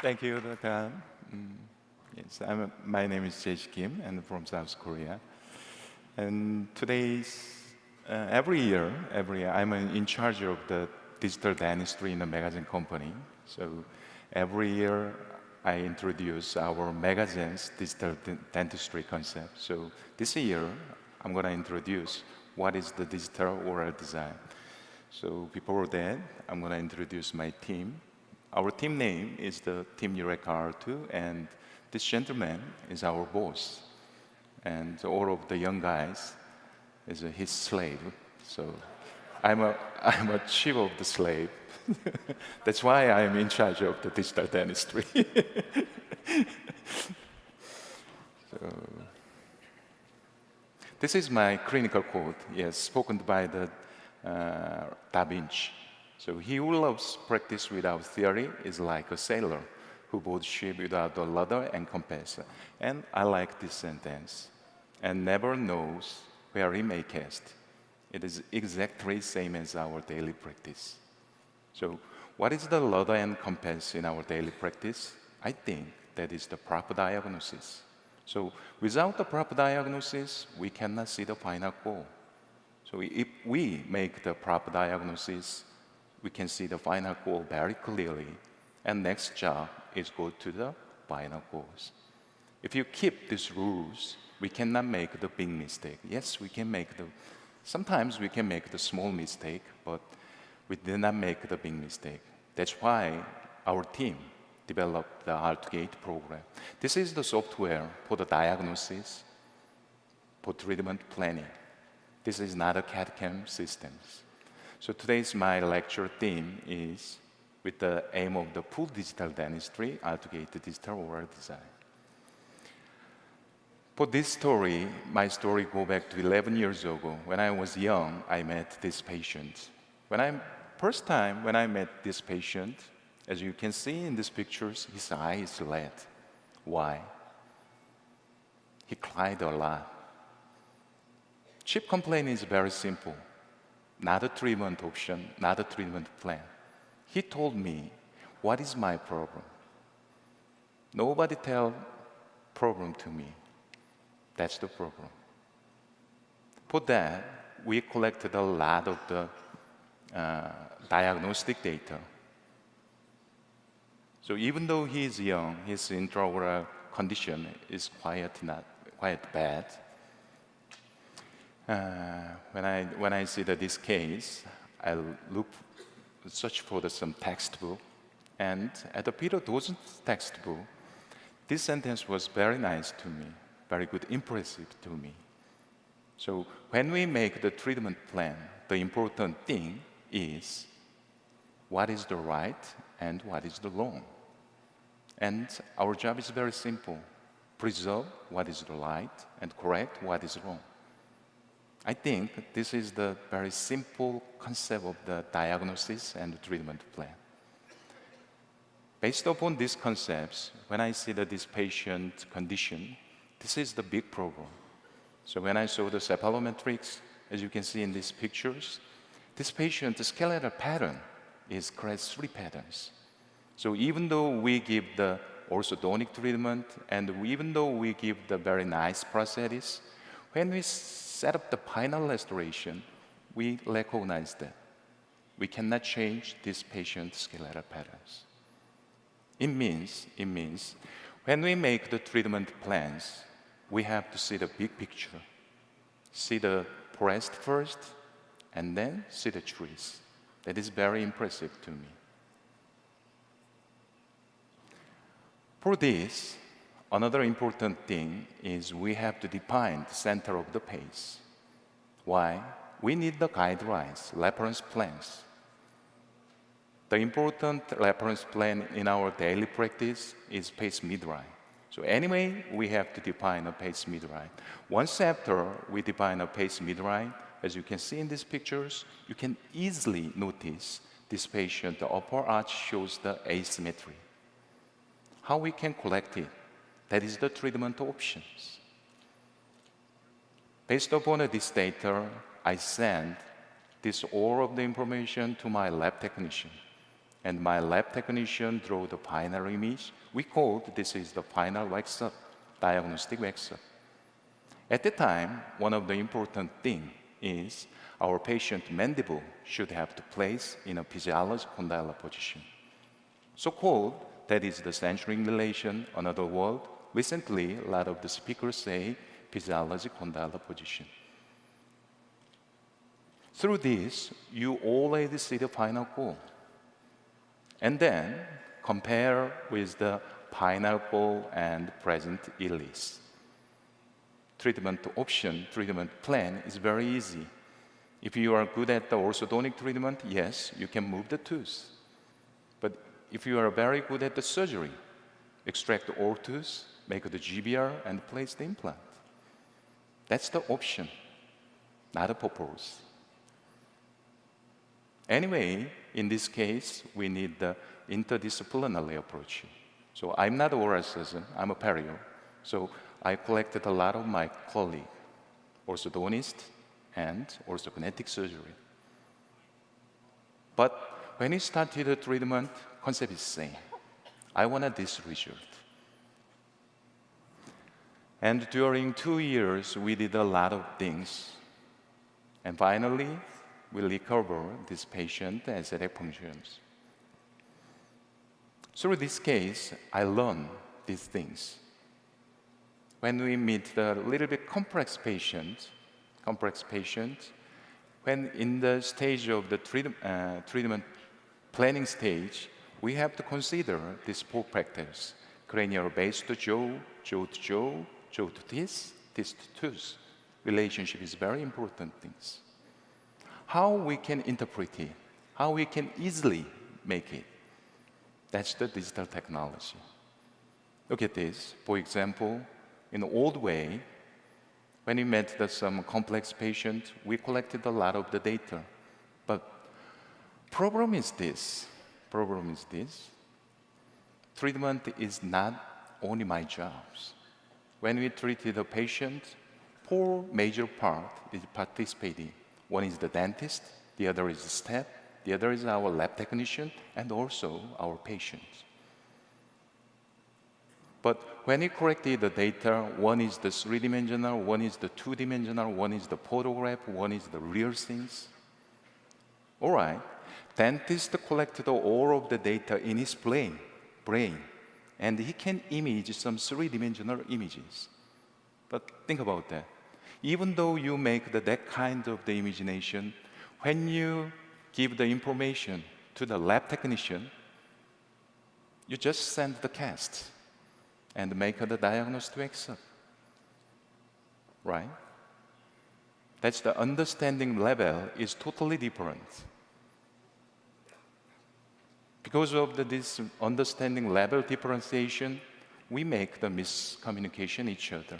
Thank you, Dr. Yes, my name is Jong Cheol Kim, and from South Korea. And every year, I'm in charge of the digital dentistry in a magazine company. So every year, I introduce our magazine's digital dentistry concept. So this year, I'm going to introduce what is the digital oral design. So before that, I'm going to introduce my team. Our team name is the Team Eureka R2, and this gentleman is our boss. And all of the young guys is his slave. So I'm a chief of the slave. That's why I'm in charge of the digital dentistry. So, this is my clinical quote, yes, spoken by the Da Vinci. So he who loves practice without theory is like a sailor who boards ship without a rudder and compass. And I like this sentence. And never knows where he may cast. It is exactly same as our daily practice. So what is the rudder and compass in our daily practice? I think that is the proper diagnosis. So without the proper diagnosis, we cannot see the final goal. So if we make the proper diagnosis, we can see the final goal very clearly. And next job is go to the final goals. If you keep these rules, we cannot make the big mistake. Yes, sometimes we can make the small mistake, but we did not make the big mistake. That's why our team developed the R2GATE program. This is the software for the diagnosis, for treatment planning. This is not a CAD/CAM systems. So today's my lecture theme is with the aim of the full digital dentistry, R2GATE digital oral design. For this story, my story goes back to 11 years ago. When I was young, I met this patient. First time when I met this patient, as you can see in these pictures, his eye is red. Why? He cried a lot. Chief complaint is very simple. Not a treatment option, not a treatment plan. He told me, what is my problem? Nobody tell problem to me. That's the problem. For that, we collected a lot of the diagnostic data. So even though he is young, his intraoral condition is quite bad. When I see this case, I search for some textbook, and at the Peter Dawson's textbook, this sentence was very nice to me, very good, impressive to me. So when we make the treatment plan, the important thing is what is the right and what is the wrong. And our job is very simple: preserve what is the right and correct what is wrong. I think this is the very simple concept of the diagnosis and the treatment plan. Based upon these concepts, when I see this patient condition, this is the big problem. So when I saw the cephalometrics, as you can see in these pictures, this patient's skeletal pattern is class 3 patterns. So even though we give the orthodontic treatment and even though we give the very nice prosthetics, when we set up the final restoration, we recognize that we cannot change this patient's skeletal patterns. It means when we make the treatment plans, we have to see the big picture. See the forest first, and then see the trees. That is very impressive to me. For this, another important thing is we have to define the center of the pace. Why? We need the guidelines, reference plans. The important reference plan in our daily practice is pace midline. So anyway, we have to define a pace midline. Once after we define a pace midline, as you can see in these pictures, you can easily notice this patient, the upper arch shows the asymmetry. How we can correct it? That is the treatment options. Based upon this data, I send all of the information to my lab technician. and my lab technician drew the final image. We called this is the final wax-up, diagnostic wax-up. At the time, one of the important things is our patient mandible should have to place in a physiologic condyle position. So-called, that is the censoring relation, another word. Recently, a lot of the speakers say physiologic condyle position. Through this, you already see the final goal. And then compare with the final goal and present illness. Treatment option, treatment plan is very easy. If you are good at the orthodontic treatment, yes, you can move the tooth. But if you are very good at the surgery, extract the old tooth, make the GBR, and place the implant. That's the option, not a purpose. Anyway, in this case, we need the interdisciplinary approach. So I'm not an oral surgeon, I'm a perio. So I collected a lot of my colleagues, orthodontists and orthokinetic surgery. But when we started the treatment, concept is same. I wanted this result. And during 2 years, we did a lot of things. And finally, we recover this patient as aesthetic functions. Through this case, I learned these things. When we meet the little bit complex patient, when in the stage of the treatment planning stage, we have to consider these 4 factors: cranial base to jaw, jaw to jaw, jaw to teeth, teeth to tooth. Relationship is very important things. How we can interpret it, how we can easily make it. That's the digital technology. Look at this. For example, in the old way, when we met some complex patient, we collected a lot of the data. But problem is this. Treatment is not only my job. When we treated a patient, 4 major parts is participating. One is the dentist, the other is the staff, the other is our lab technician, and also our patient. But when we collected the data, one is the 3-dimensional, one is the 2-dimensional, one is the photograph, one is the real things. All right, dentist collected all of the data in his brain, and he can image some 3-dimensional images. But think about that. Even though you make that kind of the imagination, when you give the information to the lab technician, you just send the cast and make the diagnostic wax-up, right? That's the understanding level is totally different. Because of this understanding level differentiation, we make the miscommunication each other.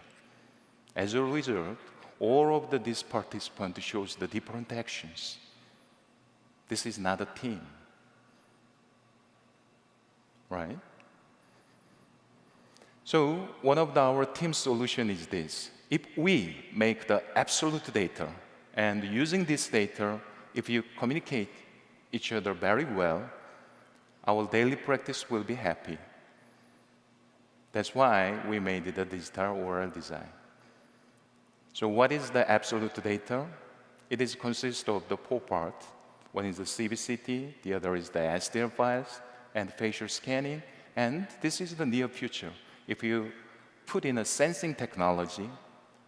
As a result, all of these participants shows the different actions. This is not a team, right? So one of our team solution is this. If we make the absolute data, and using this data, if you communicate each other very well, our daily practice will be happy. That's why we made the digital oral design. So what is the absolute data? It is consists of the 4 parts. One is the CBCT, the other is the SDR files, and facial scanning, and this is the near future. If you put in a sensing technology,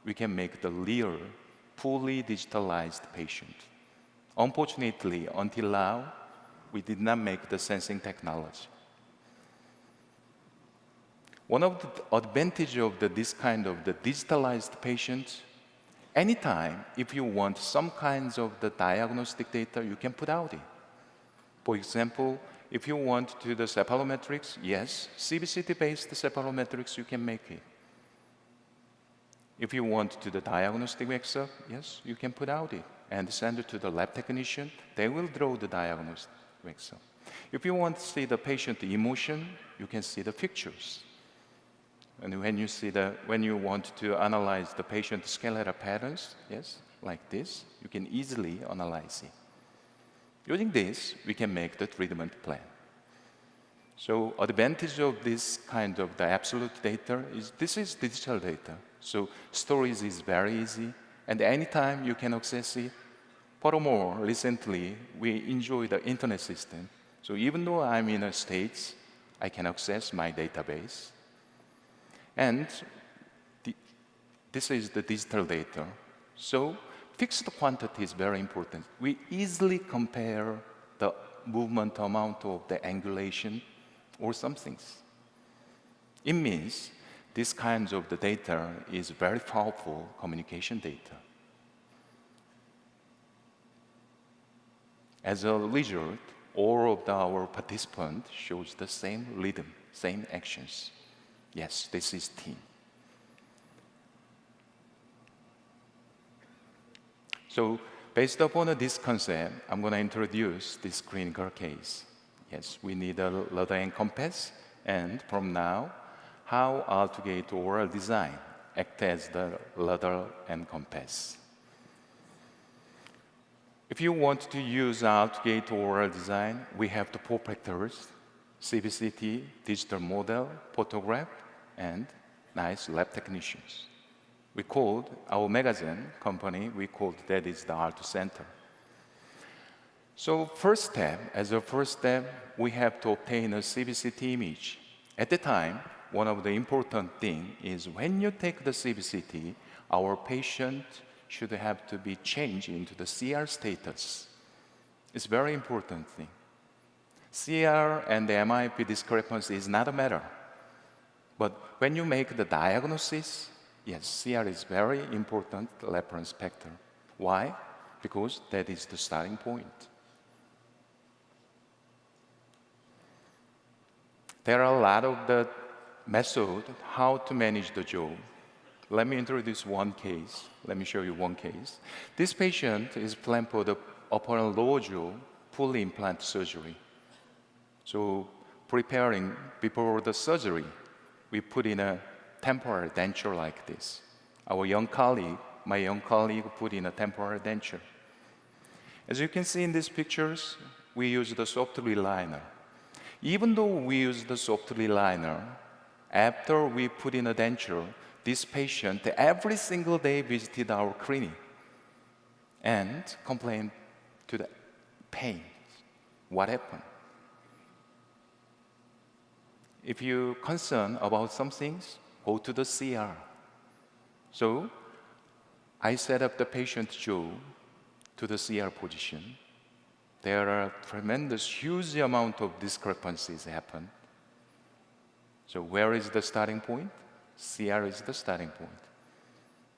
we can make the real, fully digitalized patient. Unfortunately, until now, we did not make the sensing technology. One of the advantages of this kind of the digitalized patient, anytime if you want some kinds of the diagnostic data, you can put out it. For example, if you want to the cephalometrics, yes, CBCT-based cephalometrics, you can make it. If you want to the diagnostic wax-up, yes, you can put out it and send it to the lab technician. They will draw the diagnostic wax-up. If you want to see the patient emotion, you can see the pictures. And when you want to analyze the patient skeletal patterns, yes, like this, you can easily analyze it. Using this, we can make the treatment plan. So advantage of this kind of the absolute data is this is digital data. So storage is very easy, and anytime you can access it. Furthermore, recently we enjoy the internet system. So even though I'm in the States, I can access my database. And this is the digital data. So fixed quantity is very important. We easily compare the movement amount of the angulation or some things. It means this kind of the data is very powerful communication data. As a result, all of our participants shows the same rhythm, same actions. Yes, this is team. So based upon this concept, I'm going to introduce this clinical case. Yes, we need a ladder and compass, and from now, how R2GATE oral design act as the ladder and compass. If you want to use R2GATE oral design, we have the four factors: CBCT, digital model, photograph, and nice lab technicians. We called our magazine company, we called that is the R2 Center. So as a first step, we have to obtain a CBCT image. At the time, one of the important things is when you take the CBCT, our patient should have to be changed into the CR status. It's a very important thing. CR and the MIP discrepancy is not a matter. But when you make the diagnosis, yes, CR is very important reference factor. Why? Because that is the starting point. There are a lot of the methods how to manage the jaw. Let me introduce one case. Let me show you one case. This patient is planned for the upper and lower jaw full implant surgery. So preparing before the surgery, we put in a temporary denture like this. My young colleague put in a temporary denture. As you can see in these pictures, we use the soft reliner. Even though we use the soft reliner, after we put in a denture, this patient every single day visited our clinic and complained to the pain. What happened? If you're concerned about some things, go to the CR. So I set up the patient's jaw to the CR position. There are tremendous, huge amount of discrepancies happen. So where is the starting point? CR is the starting point.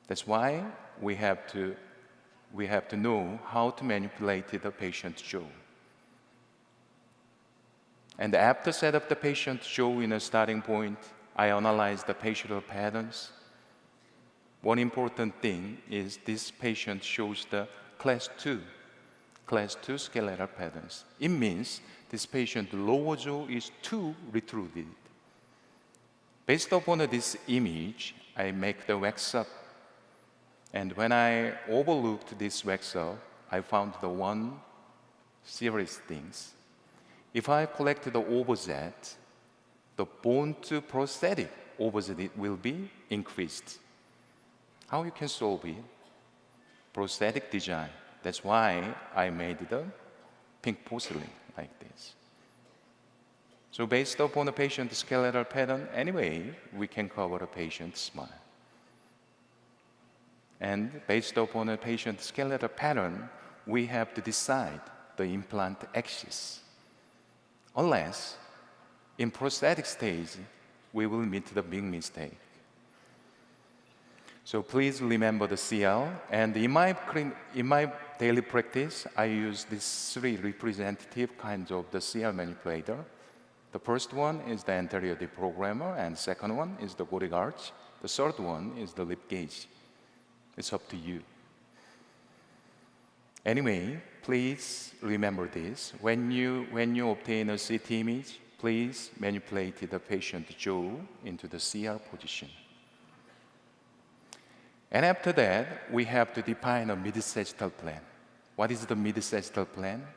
That's why we have to know how to manipulate the patient's jaw. And after set up the patient's jaw in a starting point, I analyze the facial patterns. One important thing is this patient shows the class 2 skeletal patterns. It means this patient's lower jaw is too retruded. Based upon this image, I make the wax up. And when I overlooked this wax up, I found the one serious things. If I collect the overset, the bone to prosthetic overset will be increased. How you can solve it? Prosthetic design. That's why I made the pink porcelain like this. So based upon the patient's skeletal pattern, anyway, we can cover the patient's smile. And based upon the patient's skeletal pattern, we have to decide the implant axis. Unless, in prosthetic stage, we will meet the big mistake. So please remember the CL. And in my daily practice, I use these three representative kinds of the CL manipulator. The first one is the anterior deprogrammer, and second one is the goric arch. The third one is the lip gauge. It's up to you. Anyway, please remember this. When you obtain a CT image, please manipulate the patient's jaw into the CR position. And after that, we have to define a mid-sagittal plan. What is the mid-sagittal plan?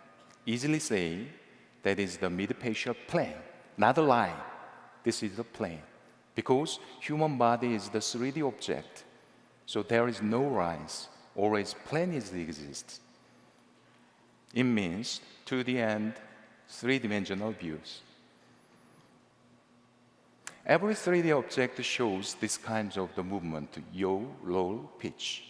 Easily say that is the mid-facial plan not a line. This is the plane. Because human body is the 3D object, so there is no lines. Always plane exists. It means 2D and 3-dimensional views. Every 3D object shows this kinds of the movement, yaw, roll, pitch.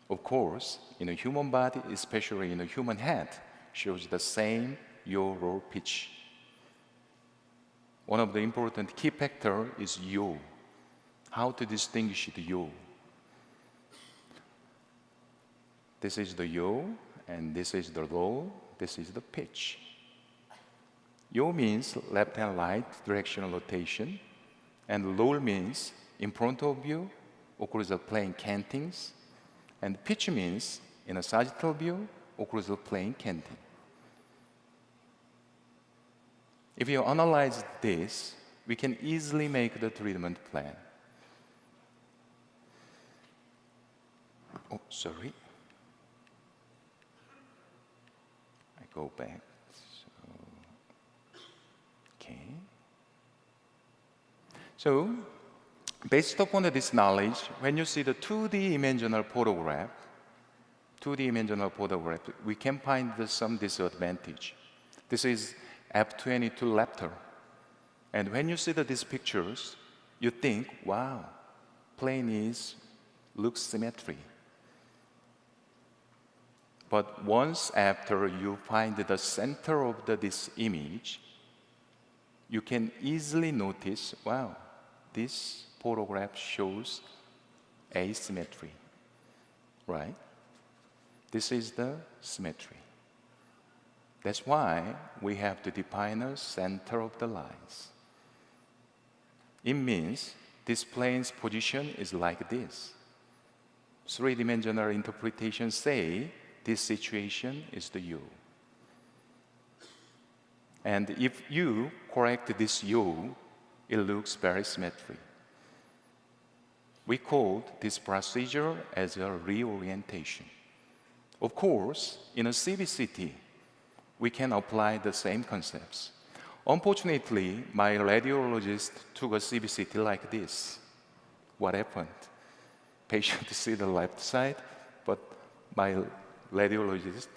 Of course, in a human body, especially in a human head, shows the same yaw, roll, pitch. One of the important key factor is yaw. How to distinguish the yaw? This is the yaw, and this is the roll, this is the pitch. Yaw means left and right directional rotation, and roll means in front of you occurs a plane cantings, and pitch means in a sagittal view occurs a plane canting. If you analyze this, we can easily make the treatment plan. Oh, sorry. I go back. So, based upon this knowledge, when you see the 2D imaginal photograph, we can find some disadvantage. This is F22 laptop. And when you see these pictures, you think, wow, plane looks symmetry. But once after you find the center of this image, you can easily notice, wow, this photograph shows asymmetry, right? This is the symmetry. That's why we have to define a center of the lines. It means this plane's position is like this. 3-dimensional interpretations say this situation is the U. And if you correct this U, it looks very symmetry. We called this procedure as a reorientation. Of course, in a CBCT, we can apply the same concepts. Unfortunately, my radiologist took a CBCT like this. What happened? Patient see the left side, but my radiologist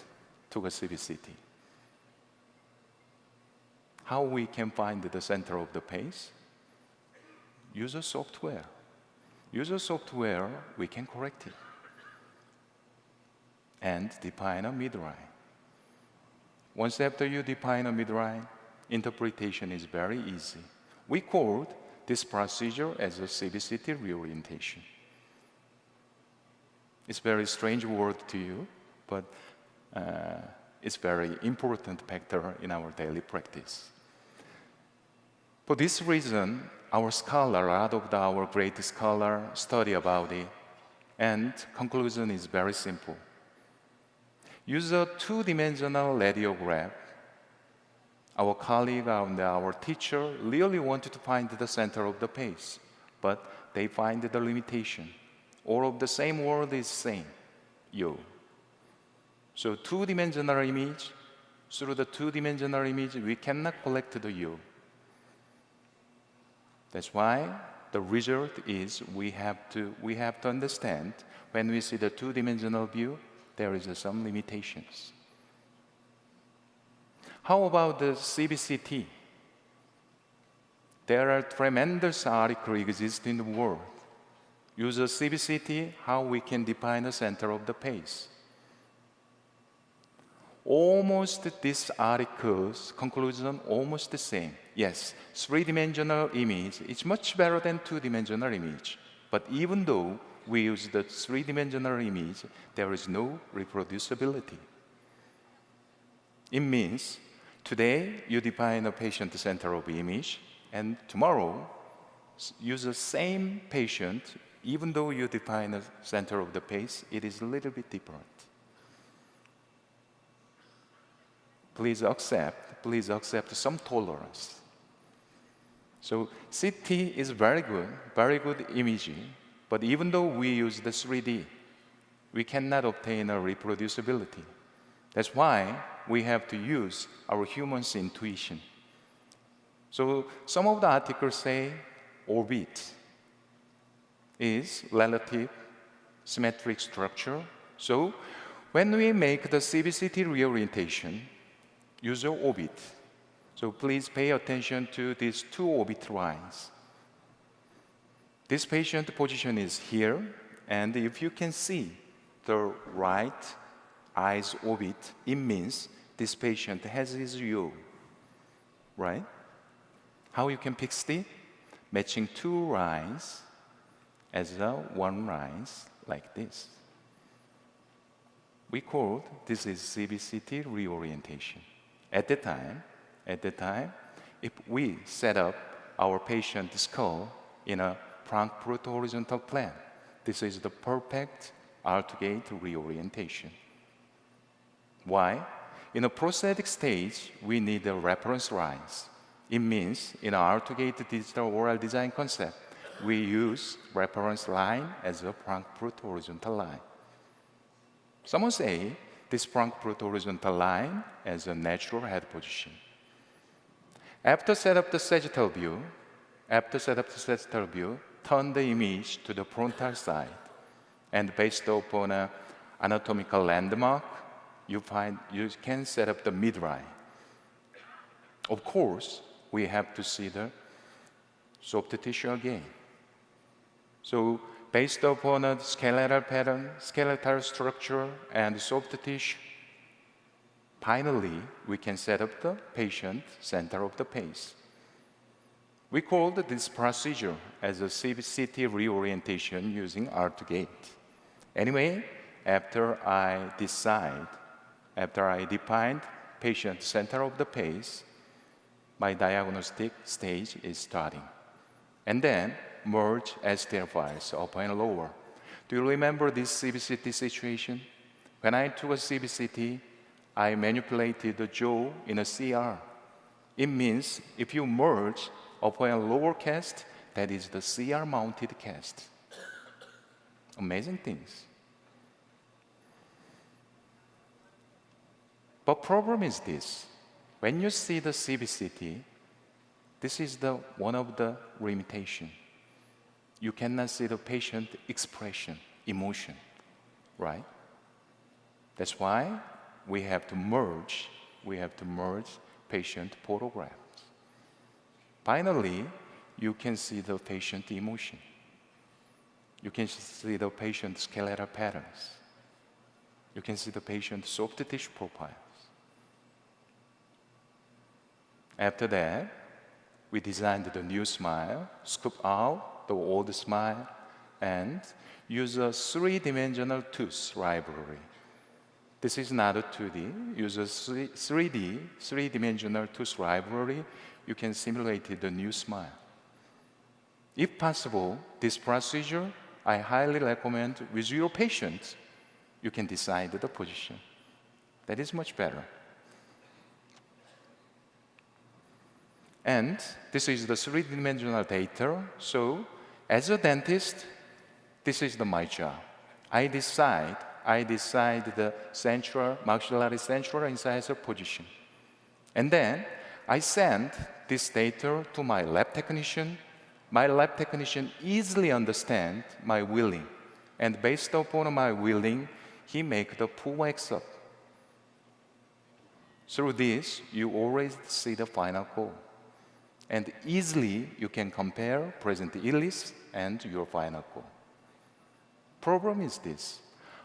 took a CBCT. How we can find the center of the face? Use a software. Use a software, we can correct it. And define a midline. Once after you define a midline, interpretation is very easy. We called this procedure as a CBCT reorientation. It's a very strange word to you, but it's very important factor in our daily practice. For this reason, our scholar, our great scholar, study about it, and conclusion is very simple. Use a 2-dimensional radiograph. Our colleague and our teacher really wanted to find the center of the face, but they find the limitation. All of the same word is same, yo. So 2-dimensional image, through the 2-dimensional image, we cannot collect the yo. That's why the result is we have to understand when we see the 2-dimensional view, there is some limitations. How about the CBCT? There are tremendous articles exist in the world. Use a CBCT, how we can define the center of the face. Almost this article's conclusion almost the same. Yes, 3-dimensional image is much better than 2-dimensional image. But even though we use the 3-dimensional image, there is no reproducibility. It means today you define a patient center of image, and tomorrow use the same patient, even though you define the center of the face, it is a little bit different. Please accept some tolerance. So CT is very good imaging, but even though we use the 3D, we cannot obtain a reproducibility. That's why we have to use our human's intuition. So some of the articles say orbit is relative symmetric structure. So when we make the CBCT reorientation, use your orbit. So please pay attention to these two orbit lines. This patient position is here, and if you can see the right eye's orbit, it means this patient has his U, right? How you can fix it? Matching two lines as one line like this. We called this is CBCT reorientation. At the time, if we set up our patient's skull in a Frankfurt horizontal plane, this is the perfect R2GATE reorientation. Why? In a prosthetic stage, we need the reference lines. It means in our R2GATE digital oral design concept, we use reference line as a Frankfurt horizontal line. Someone say this Frankfurt horizontal line as a natural head position. After set up the sagittal view, turn the image to the frontal side. And based upon an anatomical landmark, you can set up the midline. Of course, we have to see the soft tissue again. So based upon a skeletal pattern, skeletal structure, and soft tissue, finally, we can set up the patient center of the face. We called this procedure as a CBCT reorientation using R2GATE. Anyway, after I defined patient center of the face, my diagnostic stage is starting. And then merge STL files, upper and lower. Do you remember this CBCT situation? When I took a CBCT, I manipulated the jaw in a CR. It means if you merge upper and lower cast, that is the CR mounted cast. Amazing things. But problem is this. When you see the CBCT, this is one of the limitation. You cannot see the patient expression, emotion, right? That's why we have to merge patient photographs. Finally, you can see the patient emotion. You can see the patient skeletal patterns. You can see the patient soft tissue profiles. After that, we designed the new smile, scoop out the old smile, and use a three-dimensional tooth library. This is not a 2D. Use a 3D, three-dimensional tooth library. You can simulate the new smile. If possible, this procedure, I highly recommend with your patient, you can decide the position. That is much better. And this is the three-dimensional data. So as a dentist, this is my job. I decide the central, maxillary central incisor position. And then I send this data to my lab technician. My lab technician easily understands my willing. And based upon my willing, he makes the full X-up. Through this, you always see the final call. And easily you can compare present illness and your final call. Problem is this: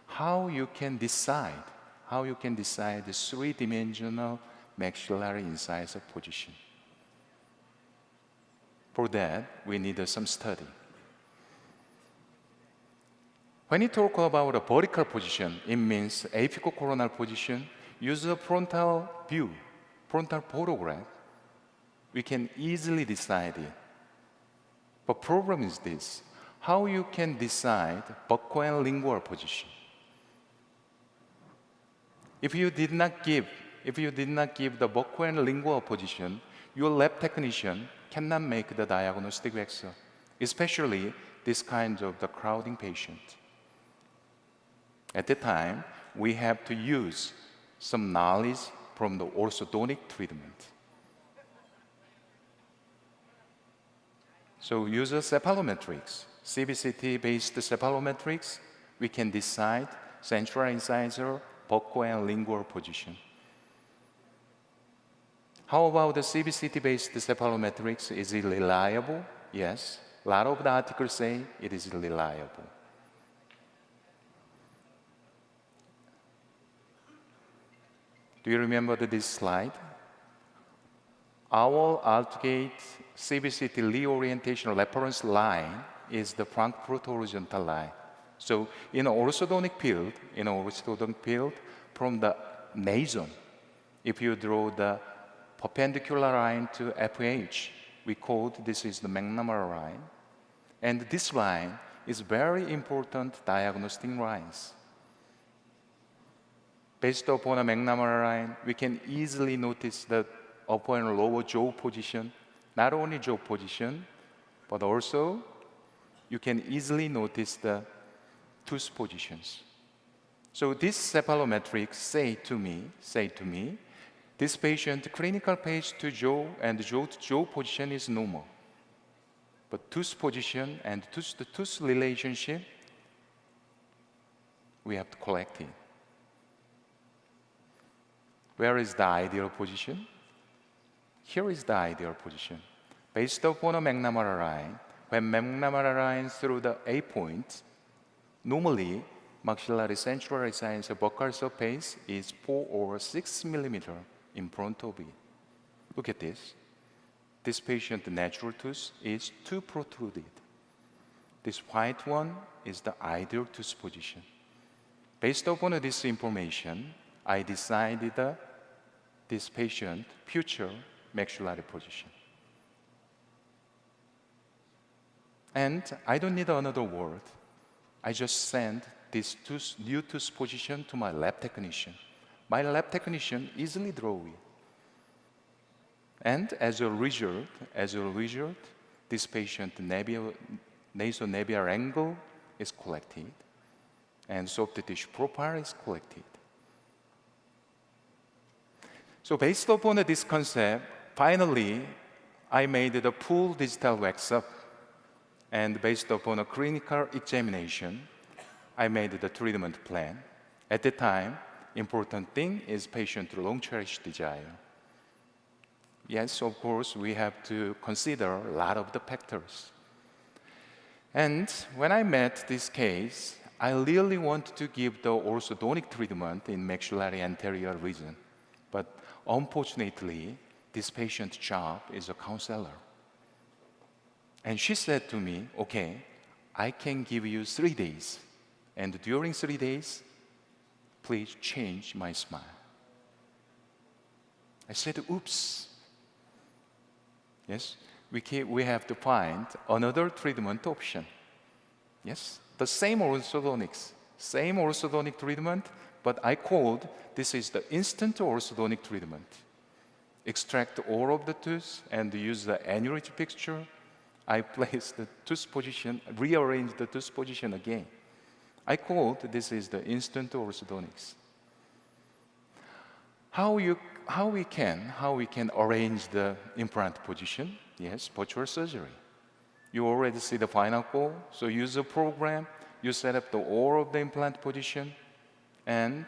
how you can decide the three-dimensional maxillary incisor position. For that, we need some study. When you talk about a vertical position, it means apical coronal position. Use a frontal view, frontal photograph. We can easily decide it. But problem is this: how you can decide buccal and lingual position? If you did not give the buccal and lingual position, your lab technician cannot make the diagnostic X-ray, especially this kind of the crowding patient. At the time, we have to use some knowledge from the orthodontic treatment. So use a cephalometrics, CBCT-based cephalometrics, we can decide central incisor, buccal and lingual position. How about the CBCT-based cephalometrics? Is it reliable? Yes. A lot of the articles say it is reliable. Do you remember this slide? Our R2GATE CBCT reorientation reference line is the Frankfurt horizontal line. So in orthodontic field, from the nason, if you draw the perpendicular line to FH, we call this is the McNamara line. And this line is very important diagnostic lines. Based upon a McNamara line, we can easily notice the upper and lower jaw position, not only jaw position, but also you can easily notice the tooth positions. So this cephalometrics say to me, this patient clinical page to jaw and jaw to jaw position is normal. But tooth position and tooth to tooth relationship, we have to collect it. Where is the ideal position? Here is the ideal position. Based upon a McNamara line, when McNamara line through the A point, normally maxillary central incisor buccal surface is 4 or 6 millimeter in front of it. Look at this. This patient's natural tooth is too protruded. This white one is the ideal tooth position. Based upon this information, I decided this patient's future maxillary position. And I don't need another word. I just send this new tooth position to my lab technician. My lab technician easily draw it. And as a result, this patient's nasonavial angle is collected, and soft tissue profile is collected. So based upon this concept, finally, I made the full digital wax-up. And based upon a clinical examination, I made the treatment plan. At the time, important thing is patient long-cherished desire. Yes, of course, we have to consider a lot of the factors. And when I met this case, I really want to give the orthodontic treatment in maxillary anterior region. But unfortunately, this patient's job is a counselor. And she said to me, okay, I can give you 3 days. And during 3 days, please change my smile. I said, oops. Yes, we have to find another treatment option. Yes, the same orthodontic treatment, but I called this is the instant orthodontic treatment. Extract all of the tooth and use the aneurysm fixture. I place the tooth position, rearrange the tooth position again. I called this is the instant orthodontics. How we can arrange the implant position? Yes, virtual surgery. You already see the final goal. So use a program. You set up all of the implant position, and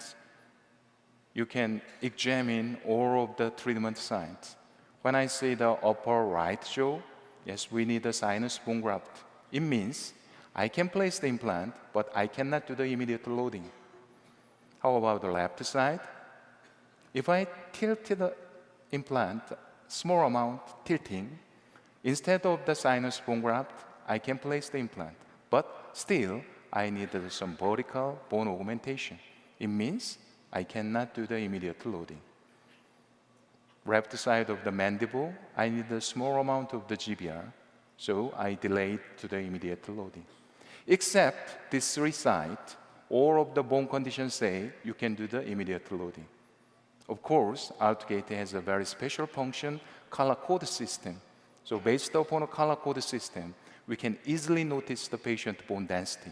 you can examine all of the treatment sites. When I say the upper right jaw, yes, we need a sinus bone graft. It means I can place the implant, but I cannot do the immediate loading. How about the left side? If I tilt the implant, small amount tilting, instead of the sinus bone graft, I can place the implant. But still, I need some vertical bone augmentation. It means I cannot do the immediate loading. Left side of the mandible, I need a small amount of the GBR, so I delayed to the immediate loading. Except these 3 sites, all of the bone conditions say you can do the immediate loading. Of course, R2GATE has a very special function, color code system. So based upon a color code system, we can easily notice the patient bone density.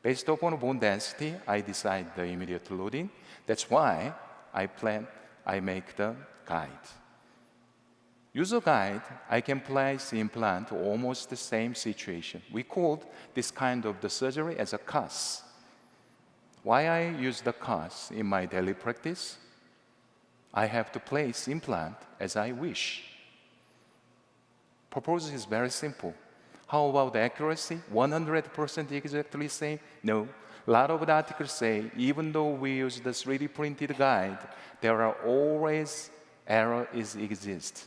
Based upon bone density, I decide the immediate loading. That's why I make the guide. User guide, I can place the implant almost the same situation. We called this kind of the surgery as a CAS. Why I use the CAS in my daily practice? I have to place implant as I wish. Purpose is very simple. How about the accuracy? 100% exactly same? No. A lot of the articles say, even though we use the 3D printed guide, there are always errors exist.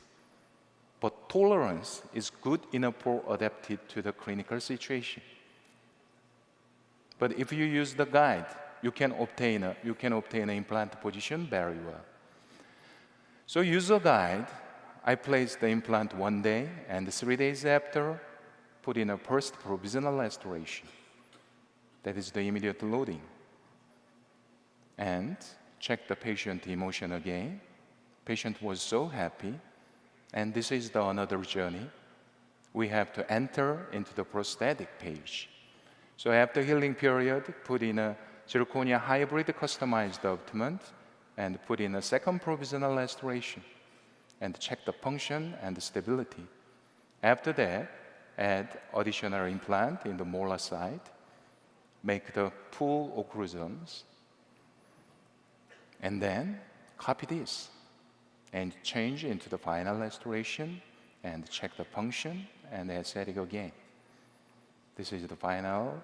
But tolerance is good enough for adapted to the clinical situation. But if you use the guide, you can obtain an implant position very well. So user guide, I place the implant 1 day, and 3 days after, put in a first provisional restoration. That is the immediate loading. And check the patient emotion again. Patient was so happy. And this is another journey. We have to enter into the prosthetic page. So after healing period, put in a zirconia hybrid customized abutment and put in a second provisional restoration and check the function and the stability. After that, add additional implant in the molar side, make the full occlusions, and then copy this and change into the final restoration and check the function and aesthetic again. This is the final.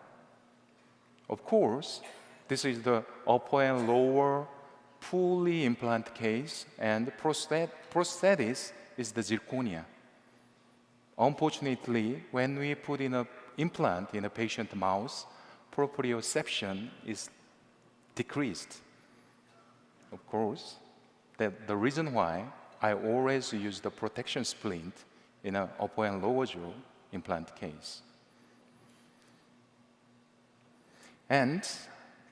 Of course, this is the upper and lower fully implant case, and prosthesis is the zirconia. Unfortunately, when we put in an implant in a patient mouth, proprioception is decreased. Of course, the reason why I always use the protection splint in an upper and lower jaw implant case. And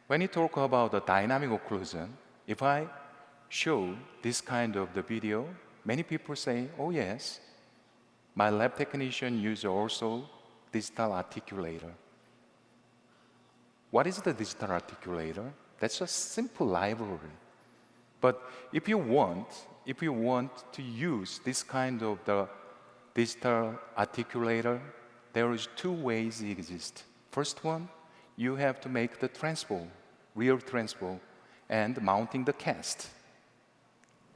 when you talk about the dynamic occlusion, if I show this kind of the video, many people say, oh yes, my lab technician uses also digital articulator. What is the digital articulator? That's a simple library. But if you want to use this kind of the digital articulator, there is 2 ways it exists. First one, you have to make the transfer, rear transfer, and mounting the cast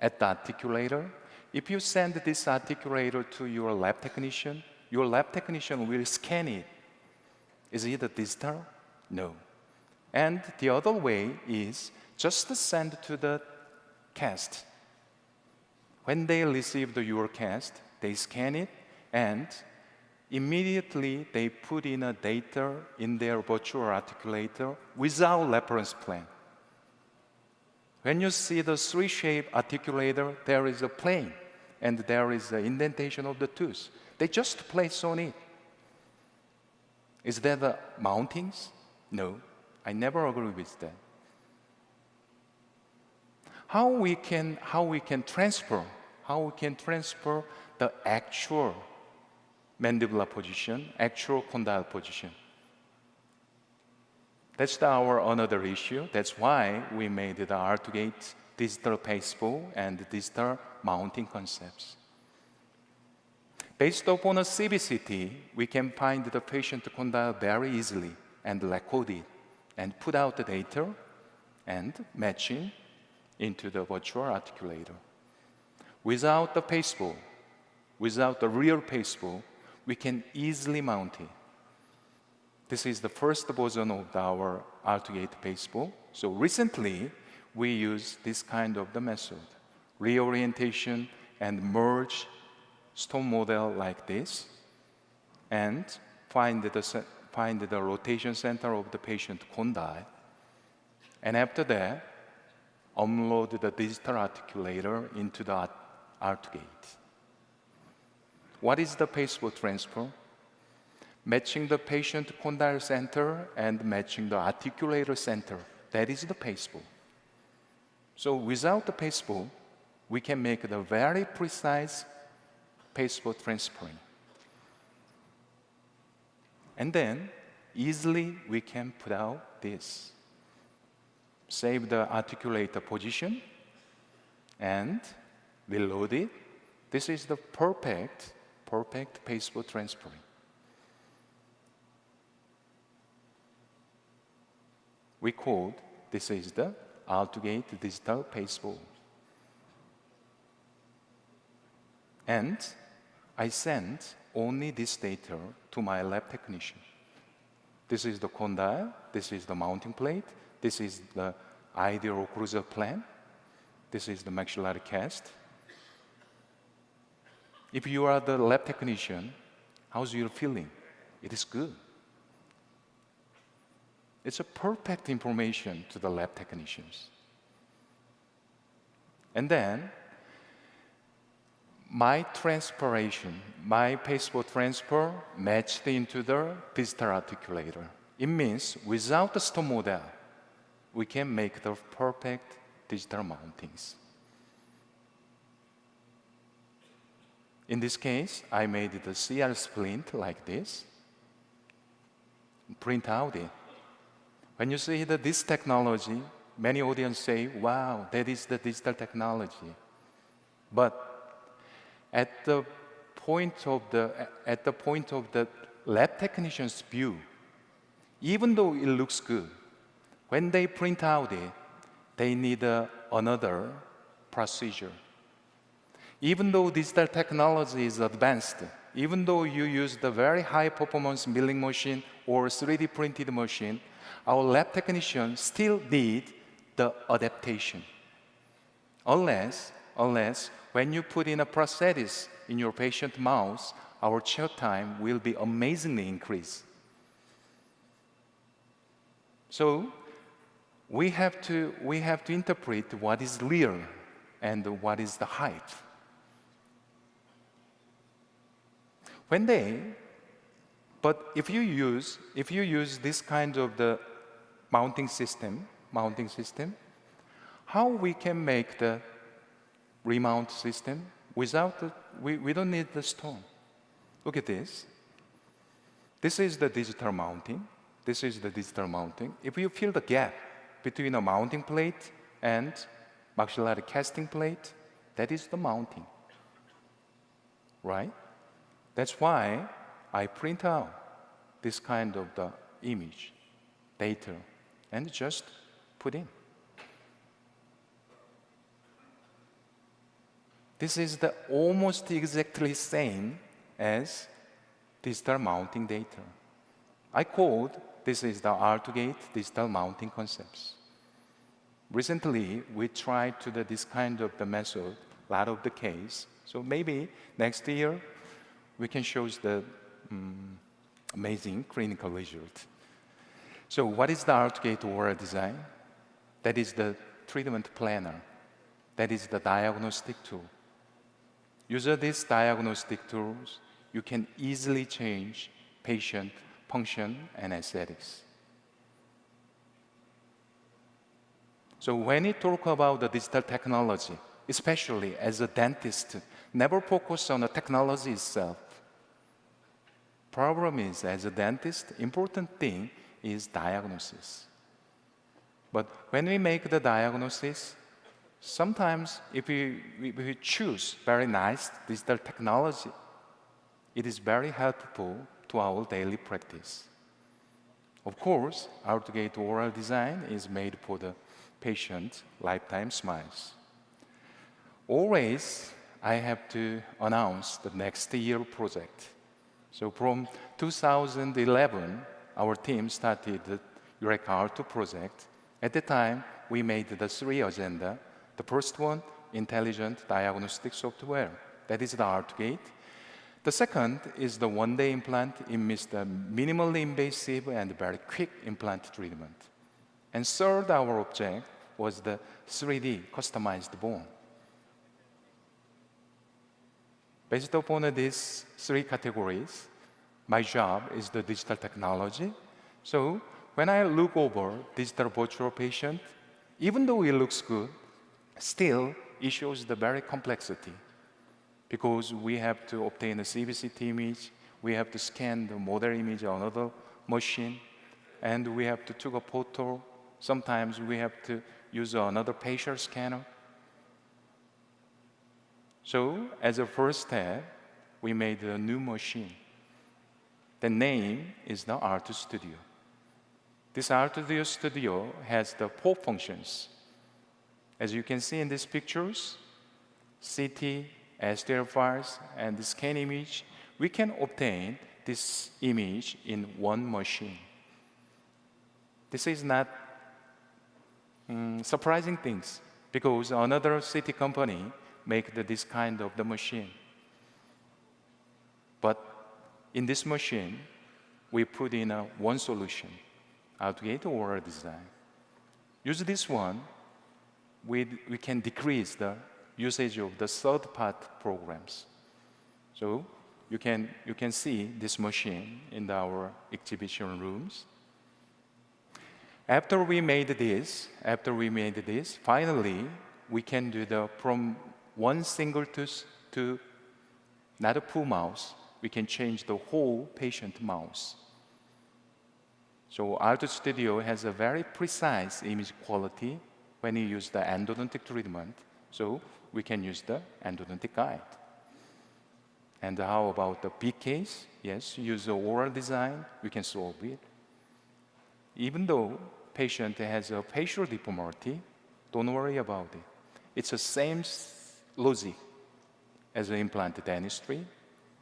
at the articulator. If you send this articulator to your lab technician will scan it. Is it a digital? No. And the other way is just to send to the cast. When they receive your cast, they scan it and immediately they put in a data in their virtual articulator without reference plane. When you see the 3-shape articulator, there is a plane and there is an indentation of the tooth. They just place on it. Is that the mountings? No, I never agree with that. How we can transfer the actual mandibular position, actual condyle position. That's our another issue. That's why we made the R2GATE digital pasteboard and digital mounting concepts. Based upon a CBCT, we can find the patient condyle very easily and record it and put out the data and matching into the virtual articulator. Without the pasteboard, without the real pasteboard, we can easily mount it. This is the first version of our R2GATE pasteboard. So recently, we use this kind of the method, reorientation and merge stone model like this, and find the rotation center of the patient condyle. And after that, upload the digital articulator into the R2GATE. What is the pasteboard transfer? Matching the patient condyle center and matching the articulator center. That is the pasteboard. So without the pasteboard, we can make the very precise pasteboard transferring. And then easily we can put out this. Save the articulator position and reload it This is the perfect passport transferring. We called this is the R2GATE digital passport. And I sent only this data to my lab technician. This is the condyle, this is the mounting plate, this is the ideal occlusal plan, this is the maxillary cast. If you are the lab technician, how's your feeling? It is good. It's a perfect information to the lab technicians. And then, my transpiration, my passport transfer matched into the digital articulator. It means without the stone model, we can make the perfect digital mountings. In this case, I made the CR splint like this, print out it. When you see this technology, many audience say, wow, that is the digital technology. But at the point of the lab technician's view, even though it looks good, when they print out it, they need another procedure. Even though digital technology is advanced, even though you use the very high performance milling machine or 3D printed machine, our lab technicians still need the adaptation. Unless when you put in a prosthesis in your patient mouth, our chair time will be amazingly increased. So we have to interpret what is real and what is the hype. But if you use this kind of the mounting system, how we can make the remount system without we don't need the stone. Look at this. This is the digital mounting. This is the digital mounting. If you feel the gap between a mounting plate and maxillary casting plate, that is the mounting, right? That's why I print out this kind of the image, data, and just put in. This is the almost exactly same as digital mounting data. I called this is the R2GATE digital mounting concepts. Recently, we tried to do this kind of the method, a lot of the case. So maybe next year, we can show the amazing clinical result. So what is the R2GATE oral design? That is the treatment planner. That is the diagnostic tool. Using these diagnostic tools, you can easily change patient function and aesthetics. So when you talk about the digital technology, especially as a dentist, never focus on the technology itself. Problem is, as a dentist, important thing is diagnosis. But when we make the diagnosis, sometimes if we choose very nice digital technology, it is very helpful to our daily practice. Of course, R2GATE oral design is made for the patient lifetime smiles. Always, I have to announce the next year project. So from 2011, our team started the UREC-R2 project. At the time, we made the 3 agenda. The first one, intelligent diagnostic software. That is the R2GATE. The second is the one-day implant. It means the minimally invasive and very quick implant treatment. And third, our object was the 3D customized bone. Based upon these 3 categories, my job is the digital technology. So when I look over digital virtual patient, even though it looks good, still it shows the very complexity. Because we have to obtain a CBCT image, we have to scan the model image on another machine, and we have to take a photo. Sometimes we have to use another facial scanner. So as a first step, we made a new machine. The name is the R2 Studio. This R2 Studio has the 4 functions. As you can see in these pictures, CT, STL files, and the scan image, we can obtain this image in one machine. This is not surprising things, because another city company make this kind of the machine. But in this machine, we put in one solution, R2GATE oral design. Use this one, we can decrease the usage of the third-party programs. So you can see this machine in our exhibition rooms. After we made this, finally, we can do from one single tooth to not a full mouse. We can change the whole patient mouse. So R2 Studio has a very precise image quality when you use the endodontic treatment. So we can use the endodontic guide. And how about the big case? Yes, use the oral design, we can solve it. Even though patient has a facial deformity, don't worry about it. It's the same logic as the implant dentistry.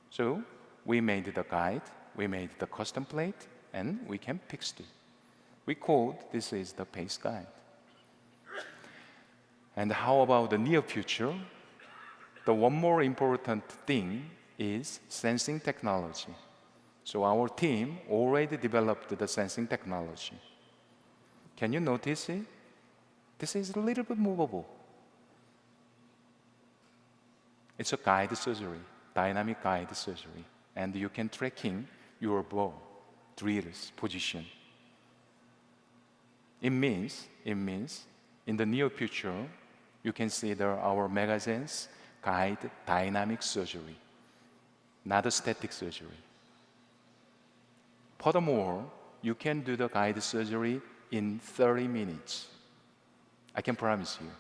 So we made the guide, we made the custom plate, and we can fix it. We called this is the PACE guide. And how about the near future? The one more important thing is sensing technology. So our team already developed the sensing technology. Can you notice it? This is a little bit movable. It's a guide surgery, dynamic guide surgery. And you can tracking your bow, drill's position. It means in the near future, you can see our magazines guide dynamic surgery, not a static surgery. Furthermore, you can do the guide surgery in 30 minutes. I can promise you.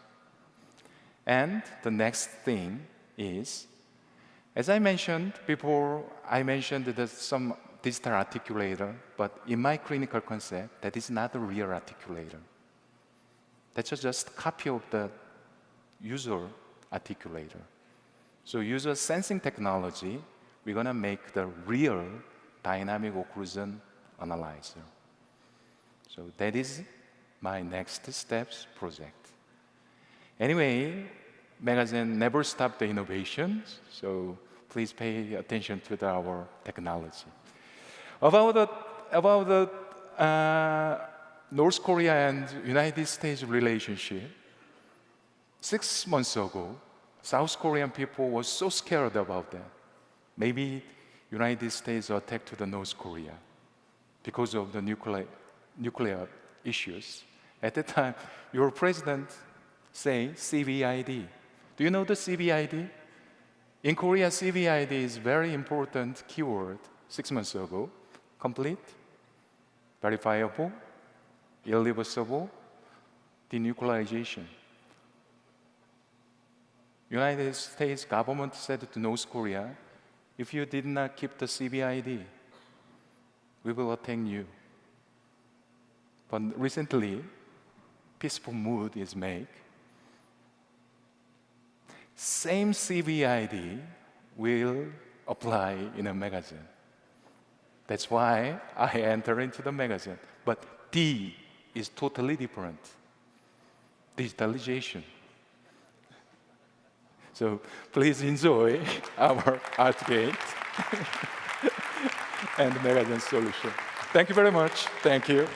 And the next thing is, as I mentioned before, I mentioned that some digital articulator, but in my clinical concept, that is not a real articulator. That's just a copy of the user articulator. So user sensing technology, we're going to make the real dynamic occlusion analyzer. So that is my next steps project. Anyway, magazine never stopped the innovation, so please pay attention to our technology. About the North Korea and United States relationship, 6 months ago, South Korean people were so scared about that. Maybe United States attacked to the North Korea because of the nuclear issues. At that time, your president say CVID. Do you know the CVID? In Korea, CVID is very important keyword 6 months ago. Complete, verifiable, irreversible, denuclearization. United States government said to North Korea, if you did not keep the CVID, we will attack you. But recently, peaceful mood is made. Same CVID will apply in a magazine. That's why I enter into the magazine. But D is totally different. Digitalization. So please enjoy our R2GATE and magazine solution. Thank you very much. Thank you.